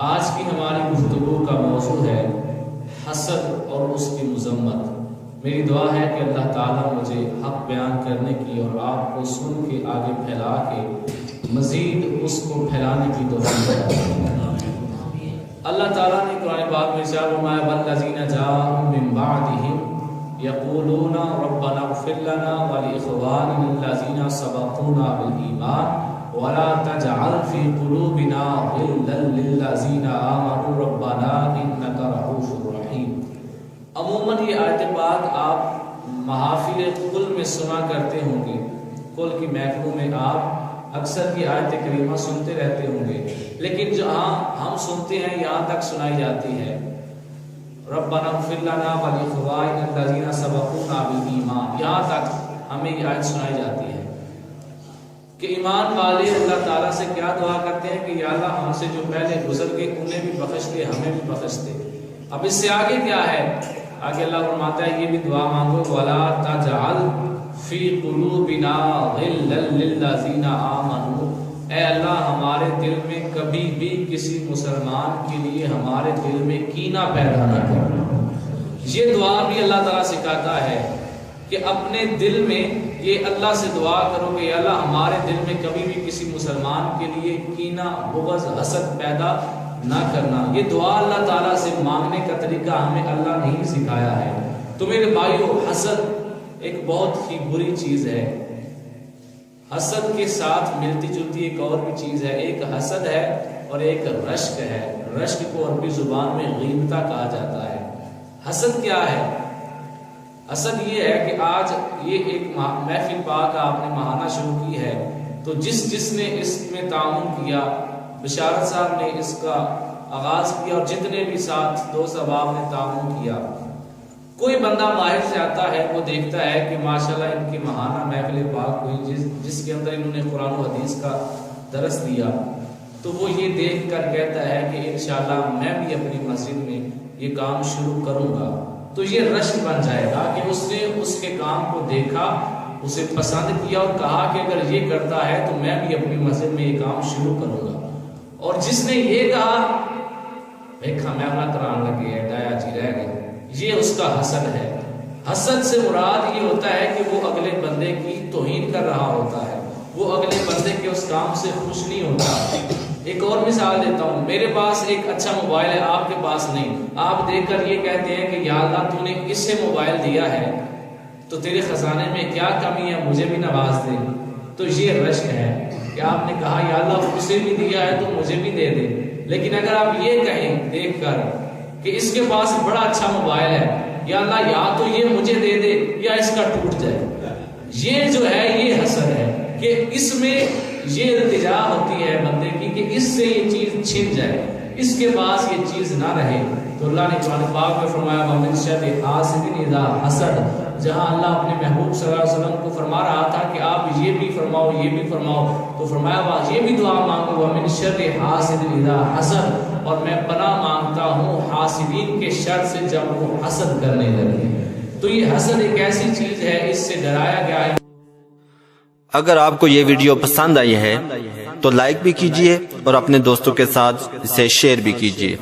آج کی ہماری گفتگو کا موضوع ہے حسد اور اس کی مذمت۔ میری دعا ہے کہ اللہ تعالیٰ مجھے حق بیان کرنے کی اور آپ کو سن کے آگے پھیلا کے مزید اس کو پھیلانے کی توفیق دے۔ اللہ تعالیٰ نے قرآن پاک میں ارشاد فرمایا والذین جاءوا من بعدهم یقولون ربنا اغفر لنا ولاخواننا الذین سبقونا بالایمان ولا تجعل في قلوبنا غلا للذین آمنوا ربنا انک رؤوف رحیم۔ عموماً یہ آیت پاک آپ محافل کل میں سنا کرتے ہوں گے، کل کی محفلوں میں آپ اکثر کی آیت کریمہ سنتے رہتے ہوں گے، لیکن جہاں ہم سنتے ہیں یہاں تک سنائی جاتی ہے ربنا اغفر لنا ولاخواننا الذین سبقونا بالایمان، یہاں تک ہمیں یہ آیت سنائی جاتی ہے کہ ایمان والے اللہ تعالیٰ سے کیا دعا کرتے ہیں کہ یا اللہ ہم سے جو پہلے گزر گئے انہیں بھی بخش دے، ہمیں بھی بخش دے۔ اب اس سے آگے کیا ہے؟ آگے اللہ فرماتا ہے یہ بھی دعا مانگو وَلَا تَجْعَلْ فِي قُلُوبِنَا غِلًّا لِلَّذِينَ آمَنُوا، اے اللہ ہمارے دل میں کبھی بھی کسی مسلمان کے لیے ہمارے دل میں کینہ پیدا نہ کرو۔ یہ دعا بھی اللہ تعالیٰ سکھاتا ہے کہ اپنے دل میں یہ اللہ سے دعا کرو کہ اللہ ہمارے دل میں کبھی بھی کسی مسلمان کے لیے کینہ، بغض، حسد پیدا نہ کرنا۔ یہ دعا اللہ تعالیٰ سے مانگنے کا طریقہ ہمیں اللہ نے ہی سکھایا ہے۔ تو میرے بھائیو، حسد ایک بہت ہی بری چیز ہے۔ حسد کے ساتھ ملتی جلتی ایک اور بھی چیز ہے، ایک حسد ہے اور ایک رشک ہے۔ رشک کو عربی زبان میں غیبتہ کہا جاتا ہے۔ حسد کیا ہے؟ حسد یہ ہے کہ آج یہ ایک محفل پاک آپ نے ماہانہ شروع کی ہے، تو جس نے اس میں تعاون کیا، بشارت صاحب نے اس کا آغاز کیا اور جتنے بھی ساتھ دوست احباب نے تعاون کیا، کوئی بندہ باہر سے آتا ہے وہ دیکھتا ہے کہ ماشاءاللہ ان کی ماہانہ محفل پاک ہوئی جس کے اندر انہوں نے قرآن و حدیث کا درس دیا، تو وہ یہ دیکھ کر کہتا ہے کہ انشاءاللہ میں بھی اپنی مسجد میں یہ کام شروع کروں گا۔ تو یہ رشک بن جائے گا کہ اس نے اس کے کام کو دیکھا، اسے پسند کیا اور کہا کہ اگر یہ کرتا ہے تو میں بھی اپنی مسجد میں یہ کام شروع کروں گا۔ اور جس نے یہ کہا دیکھا میں اپنا قرآن لگے ہے ڈایا جی رہ گئے، یہ اس کا حسد ہے۔ حسد سے مراد یہ ہوتا ہے کہ وہ اگلے بندے کی توہین کر رہا ہوتا ہے، وہ اگلے بندے کے اس کام سے خوش نہیں ہوتا۔ ایک اور مثال دیتا ہوں، میرے پاس ایک اچھا موبائل ہے، آپ کے پاس نہیں، آپ دیکھ کر یہ کہتے ہیں کہ یا اللہ تو نے اسے موبائل دیا ہے تو تیرے خزانے میں کیا کمی ہے، مجھے بھی نواز دے۔ تو یہ رشک ہے کہ آپ نے کہا یا اللہ اسے بھی دیا ہے تو مجھے بھی دے دے۔ لیکن اگر آپ یہ کہیں دیکھ کر کہ اس کے پاس بڑا اچھا موبائل ہے، یا اللہ یا تو یہ مجھے دے دے یا اس کا ٹوٹ جائے، یہ جو ہے یہ حسد ہے کہ اس میں یہ التجا ہوتی ہے بندے کی کہ اس سے یہ چیز چھن جائے، اس کے پاس یہ چیز نہ رہے۔ تو اللہ نے قرآن پاک میں فرمایا وَمِن شَرِّ حَاسِدٍ إِذَا حَسَدَ، جہاں اللہ اپنے محبوب صلی اللہ علیہ وسلم کو فرما رہا تھا کہ آپ یہ بھی فرماؤ یہ بھی فرماؤ، تو فرمایا یہ بھی دعا مانگو وَمِن شَرِّ حَاسِدٍ إِذَا حَسَدَ، اور میں پناہ مانگتا ہوں حاسدین کے شر سے جب وہ حسد کرنے لگے۔ تو یہ حسد ایک ایسی چیز ہے، اس سے ڈرایا گیا ہے۔ اگر آپ کو یہ ویڈیو پسند آئی ہے تو لائک بھی کیجئے اور اپنے دوستوں کے ساتھ اسے شیئر بھی کیجئے۔